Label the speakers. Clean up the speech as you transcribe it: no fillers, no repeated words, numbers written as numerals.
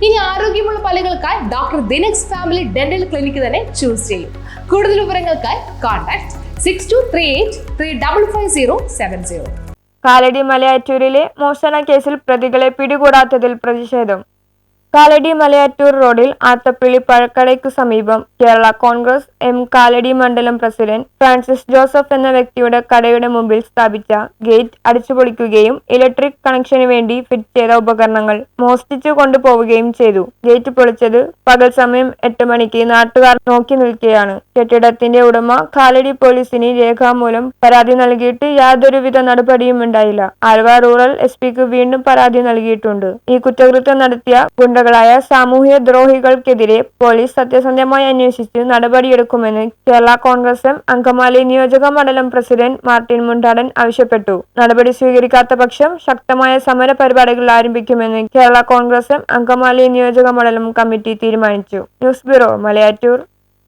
Speaker 1: ഇനി ആരോഗ്യമുള്ള പല്ലുകൾക്കായി doctor ദിനക്സ് family dental clinic തന്നെ ചൂസ് ചെയ്യും. കൂടുതൽ വിവരങ്ങൾക്കായി കോൺടാക്ട് 6238355070.
Speaker 2: കാലടി മലയാറ്റൂരിലെ മോഷണ കേസിൽ പ്രതികളെ പിടികൂടാത്തതിൽ പ്രതിഷേധം. കാലടി മലയാറ്റൂർ റോഡിൽ ആത്തപ്പിള്ളി പഴക്കടയ്ക്കു സമീപം കേരള കോൺഗ്രസ് എം കാലടി മണ്ഡലം പ്രസിഡന്റ് ഫ്രാൻസിസ് ജോസഫ് എന്ന വ്യക്തിയുടെ കടയുടെ മുമ്പിൽ സ്ഥാപിച്ച ഗേറ്റ് അടിച്ചുപൊളിക്കുകയും ഇലക്ട്രിക് കണക്ഷന് വേണ്ടി ഫിറ്റ് ചെയ്ത ഉപകരണങ്ങൾ മോഷ്ടിച്ചു കൊണ്ടുപോവുകയും ചെയ്തു. ഗേറ്റ് പൊളിച്ചത് പകൽ സമയം 8 മണിക്ക് നാട്ടുകാർ നോക്കി നിൽക്കുകയാണ്. കെട്ടിടത്തിന്റെ ഉടമ കാലടി പോലീസിന് രേഖാമൂലം പരാതി നൽകിയിട്ട് യാതൊരുവിധ നടപടിയും ഉണ്ടായില്ല. ആലുവ റൂറൽ SP-ക്ക് വീണ്ടും പരാതി നൽകിയിട്ടുണ്ട്. ഈ കുറ്റകൃത്യം നടത്തിയ ഗുണ്ടകളായ സാമൂഹ്യ ദ്രോഹികൾക്കെതിരെ പോലീസ് സത്യസന്ധമായി അന്വേഷിച്ച് നടപടിയെടുക്കുമെന്ന് കേരള കോൺഗ്രസ് എം അങ്കമാലി നിയോജക മണ്ഡലം പ്രസിഡന്റ് മാർട്ടിൻ മുണ്ടാടൻ ആവശ്യപ്പെട്ടു. നടപടി സ്വീകരിക്കാത്ത പക്ഷം ശക്തമായ സമര പരിപാടികൾ ആരംഭിക്കുമെന്ന് കേരള കോൺഗ്രസ് എം അങ്കമാലി നിയോജക മണ്ഡലം കമ്മിറ്റി തീരുമാനിച്ചു. News bureau, Malayattoor.